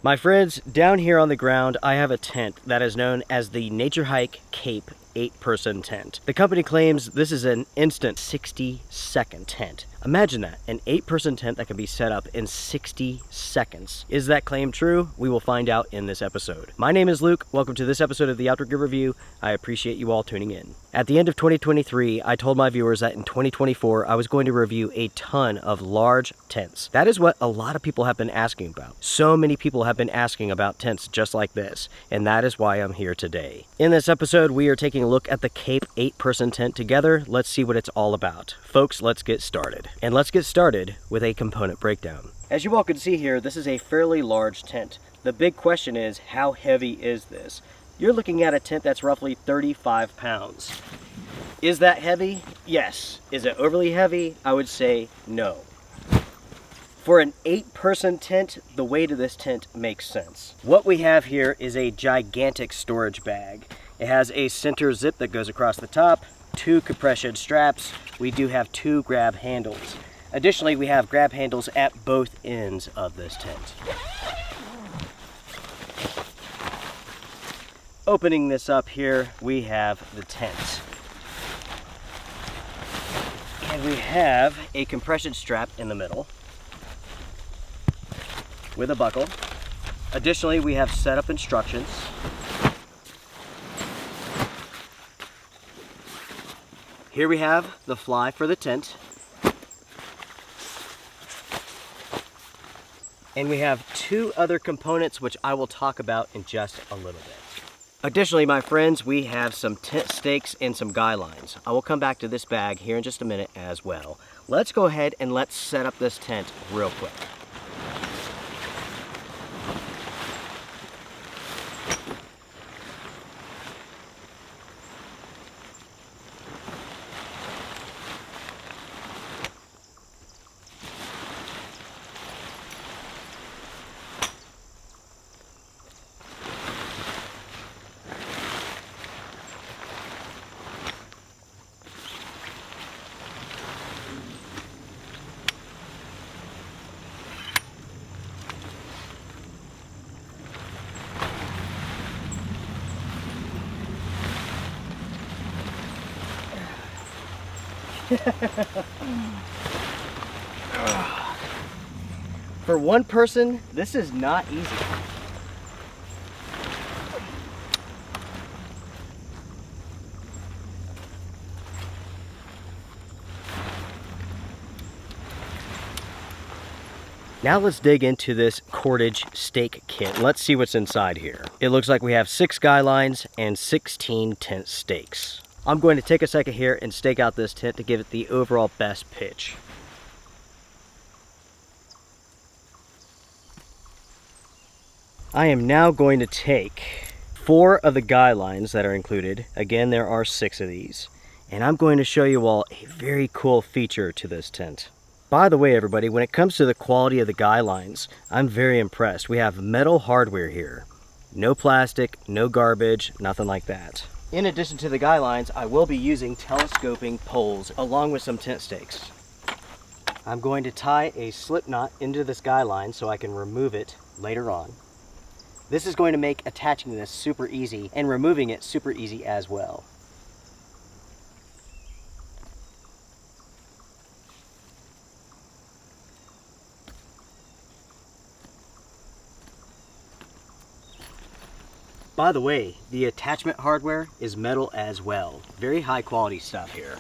My friends, down here on the ground, I have a tent that is known as the NatureHike Cape 8-person tent. The company claims this is an instant 60-second tent. Imagine that, an 8-person tent that can be set up in 60 seconds. Is that claim true? We will find out in this episode. My name is Luke. Welcome to this episode of the Outdoor Gear Review. I appreciate you all tuning in. At the end of 2023, I told my viewers that in 2024, I was going to review a ton of large tents. That is what a lot of people have been asking about. So many people have been asking about tents just like this, and that is why I'm here today. In this episode, we are taking a look at the Cape 8-person tent together. Let's see what it's all about. Folks, let's get started. And let's get started with a component breakdown. As you all can see here, this is a fairly large tent. The big question is, how heavy is this? You're looking at a tent that's roughly 35 pounds. Is that heavy? Yes. Is it overly heavy? I would say no. For an 8-person tent, the weight of this tent makes sense. What we have here is a gigantic storage bag. It has a center zip that goes across the top, 2 compression straps. We do have 2 grab handles. Additionally, we have grab handles at both ends of this tent. Opening this up here, we have the tent. And we have a compression strap in the middle with a buckle. Additionally, we have setup instructions. Here we have the fly for the tent. And we have 2 other components which I will talk about in just a little bit. Additionally, my friends, we have some tent stakes and some guy lines. I will come back to this bag here in just a minute as well. Let's go ahead and let's set up this tent real quick. For one person, this is not easy. Now let's dig into this cordage stake kit. Let's see what's inside here. It looks like we have 6 guy lines and 16 tent stakes. I'm going to take a second here and stake out this tent to give it the overall best pitch. I am now going to take 4 of the guy lines that are included. Again, there are 6 of these. And I'm going to show you all a very cool feature to this tent. By the way, everybody, when it comes to the quality of the guy lines, I'm very impressed. We have metal hardware here. No plastic, no garbage, nothing like that. In addition to the guy lines, I will be using telescoping poles along with some tent stakes. I'm going to tie a slip knot into this guy line so I can remove it later on. This is going to make attaching this super easy and removing it super easy as well. By the way, the attachment hardware is metal as well. Very high quality stuff here.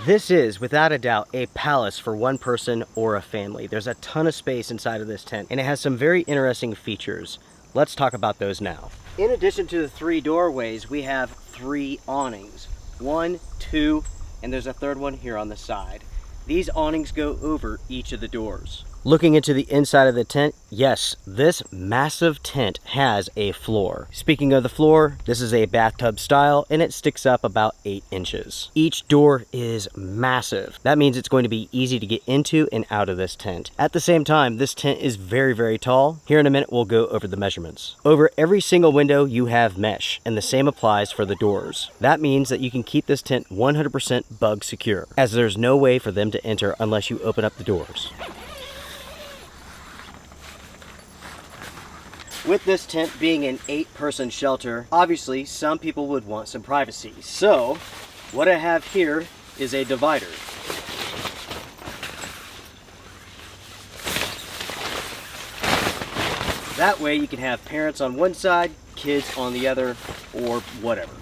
This is, without a doubt, a palace for one person or a family. There's a ton of space inside of this tent, and it has some very interesting features. Let's talk about those now. In addition to the 3 doorways, we have 3 awnings. 1, 2, and there's a third one here on the side. These awnings go over each of the doors. Looking into the inside of the tent, yes, this massive tent has a floor. Speaking of the floor, this is a bathtub style and it sticks up about 8 inches. Each door is massive. That means it's going to be easy to get into and out of this tent. At the same time, this tent is very, very tall. Here in a minute, we'll go over the measurements. Over every single window, you have mesh, and the same applies for the doors. That means that you can keep this tent 100% bug secure, as there's no way for them to enter unless you open up the doors. With this tent being an 8-person shelter, obviously some people would want some privacy. So what I have here is a divider. That way you can have parents on one side, kids on the other, or whatever.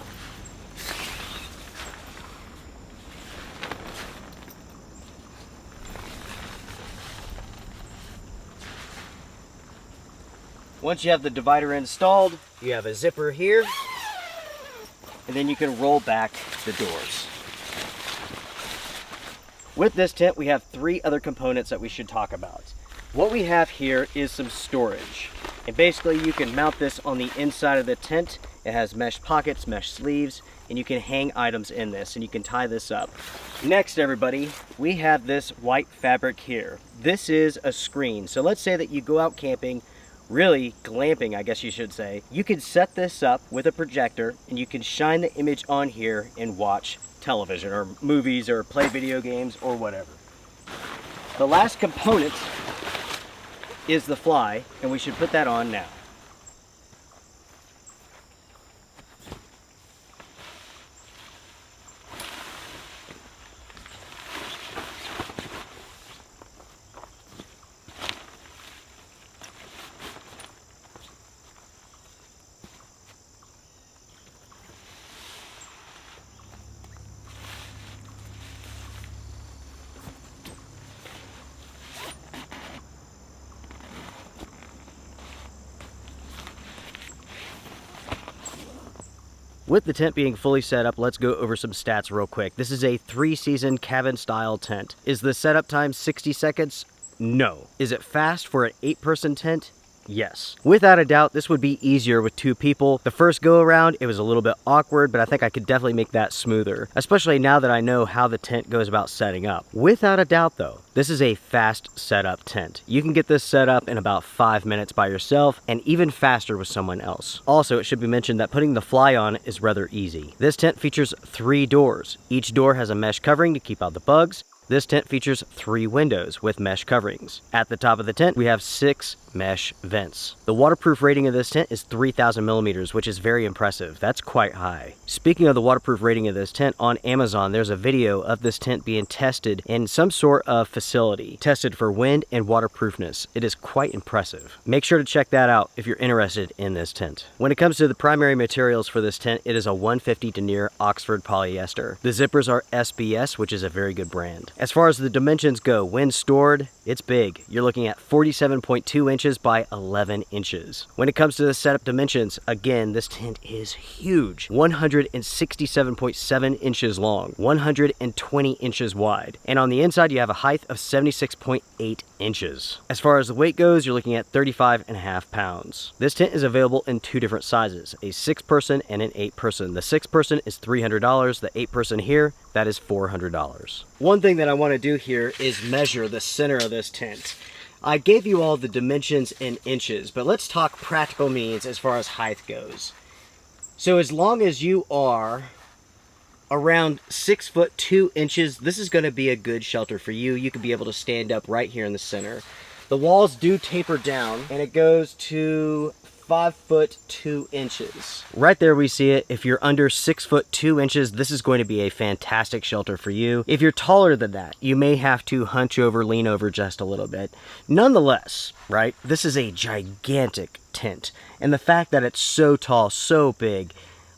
Once you have the divider installed, you have a zipper here, and then you can roll back the doors. With this tent, we have 3 other components that we should talk about. What we have here is some storage. And basically you can mount this on the inside of the tent. It has mesh pockets, mesh sleeves, and you can hang items in this, and you can tie this up. Next, everybody, we have this white fabric here. This is a screen. So let's say that you go out camping, really glamping, I guess you should say. You can set this up with a projector and you can shine the image on here and watch television or movies or play video games or whatever. The last component is the fly, and we should put that on now. With the tent being fully set up, let's go over some stats real quick. This is a 3-season cabin style tent. Is the setup time 60 seconds? No. Is it fast for an 8-person tent? Yes. Without a doubt, this would be easier with 2 people. The first go around, it was a little bit awkward, but I think I could definitely make that smoother, especially now that I know how the tent goes about setting up. Without a doubt though, this is a fast setup tent. You can get this set up in about 5 minutes by yourself and even faster with someone else. Also, it should be mentioned that putting the fly on is rather easy. This tent features 3 doors. Each door has a mesh covering to keep out the bugs. This tent features 3 windows with mesh coverings. At the top of the tent, we have 6 mesh vents. The waterproof rating of this tent is 3,000 millimeters, which is very impressive. That's quite high. Speaking of the waterproof rating of this tent, on Amazon, there's a video of this tent being tested in some sort of facility, tested for wind and waterproofness. It is quite impressive. Make sure to check that out if you're interested in this tent. When it comes to the primary materials for this tent, it is a 150 denier Oxford polyester. The zippers are SBS, which is a very good brand. As far as the dimensions go, when stored, it's big. You're looking at 47.2 inches by 11 inches. When it comes to the setup dimensions, again, this tent is huge. 167.7 inches long, 120 inches wide. And on the inside, you have a height of 76.8 inches. As far as the weight goes, you're looking at 35.5 pounds. This tent is available in 2 different sizes, a 6-person and an 8-person. The 6-person is $300. The 8-person here, that is $400. One thing that I want to do here is measure the center of this tent. I gave you all the dimensions in inches, but let's talk practical means as far as height goes. So as long as you are around 6 foot 2 inches, this is going to be a good shelter for you. You could be able to stand up right here in the center. The walls do taper down, and it goes to 5 foot 2 inches. Right there we see it. If you're under 6 foot 2 inches, this is going to be a fantastic shelter for you. If you're taller than that, you may have to hunch over, lean over just a little bit. Nonetheless, right, this is a gigantic tent. And the fact that it's so tall, so big,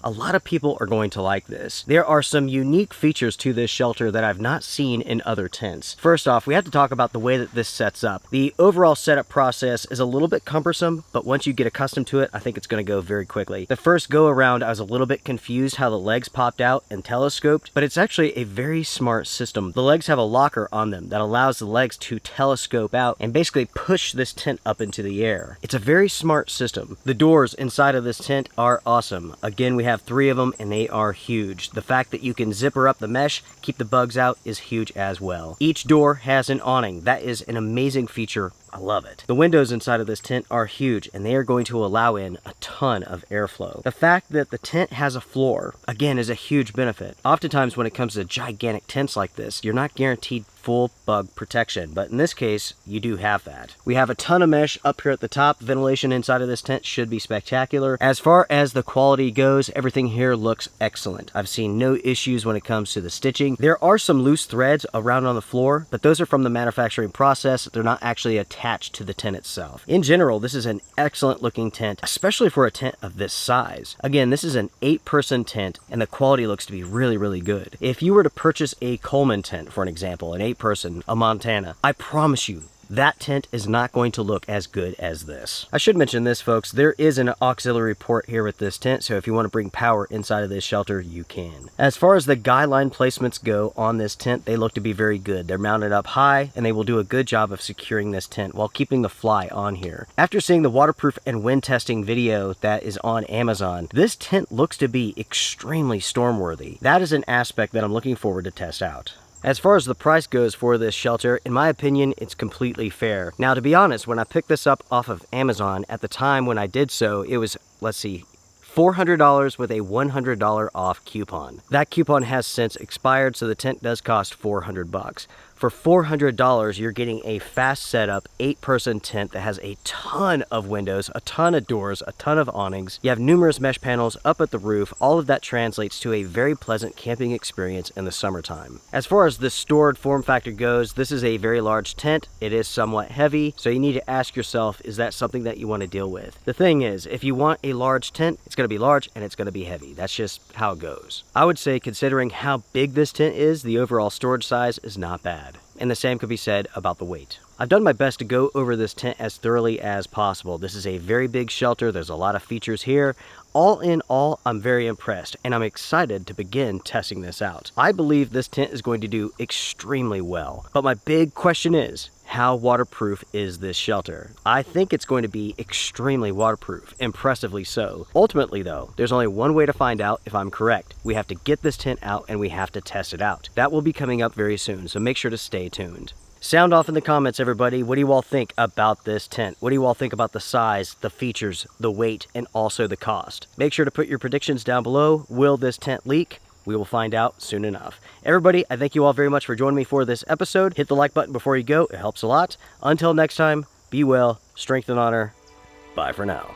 A lot of people are going to like this. There are some unique features to this shelter that I've not seen in other tents. First off, we have to talk about the way that this sets up. The overall setup process is a little bit cumbersome, but once you get accustomed to it, I think it's going to go very quickly. The first go around, I was a little bit confused how the legs popped out and telescoped, but it's actually a very smart system. The legs have a locker on them that allows the legs to telescope out and basically push this tent up into the air. It's a very smart system. The doors inside of this tent are awesome. Again, we have 3 of them and they are huge. The fact that you can zipper up the mesh, keep the bugs out, is huge as well. Each door has an awning. That is an amazing feature. I love it. The windows inside of this tent are huge and they are going to allow in a ton of airflow. The fact that the tent has a floor, again, is a huge benefit. Oftentimes when it comes to gigantic tents like this, you're not guaranteed full bug protection, but in this case, you do have that. We have a ton of mesh up here at the top. Ventilation inside of this tent should be spectacular. As far as the quality goes, everything here looks excellent. I've seen no issues when it comes to the stitching. There are some loose threads around on the floor, but those are from the manufacturing process. They're not actually attached to the tent itself. In general, this is an excellent looking tent, especially for a tent of this size. Again, this is an 8-person tent and the quality looks to be really, really good. If you were to purchase a Coleman tent, for an example, an 8-person, a Montana, I promise you, that tent is not going to look as good as this. I should mention this, folks. There is an auxiliary port here with this tent, so if you want to bring power inside of this shelter, you can. As far as the guy line placements go on this tent, they look to be very good. They're mounted up high, and they will do a good job of securing this tent while keeping the fly on here. After seeing the waterproof and wind testing video that is on Amazon, this tent looks to be extremely storm-worthy. That is an aspect that I'm looking forward to test out. As far as the price goes for this shelter, in my opinion, it's completely fair. Now, to be honest, when I picked this up off of Amazon, at the time when I did so, it was, let's see, $400 with a $100 off coupon. That coupon has since expired, so the tent does cost $400. For $400, you're getting a fast setup 8-person tent that has a ton of windows, a ton of doors, a ton of awnings. You have numerous mesh panels up at the roof. All of that translates to a very pleasant camping experience in the summertime. As far as the stored form factor goes, this is a very large tent. It is somewhat heavy, so you need to ask yourself, is that something that you want to deal with? The thing is, if you want a large tent, it's going to be large and it's going to be heavy. That's just how it goes. I would say, considering how big this tent is, the overall storage size is not bad. And the same could be said about the weight. I've done my best to go over this tent as thoroughly as possible. This is a very big shelter. There's a lot of features here. All in all, I'm very impressed and I'm excited to begin testing this out. I believe this tent is going to do extremely well. But my big question is, how waterproof is this shelter? I think it's going to be extremely waterproof, impressively so. Ultimately though, there's only one way to find out if I'm correct. We have to get this tent out and we have to test it out. That will be coming up very soon, so make sure to stay tuned. Sound off in the comments, everybody. What do you all think about this tent? What do you all think about the size, the features, the weight, and also the cost? Make sure to put your predictions down below. Will this tent leak? We will find out soon enough. Everybody, I thank you all very much for joining me for this episode. Hit the like button before you go. It helps a lot. Until next time, be well, strength and honor. Bye for now.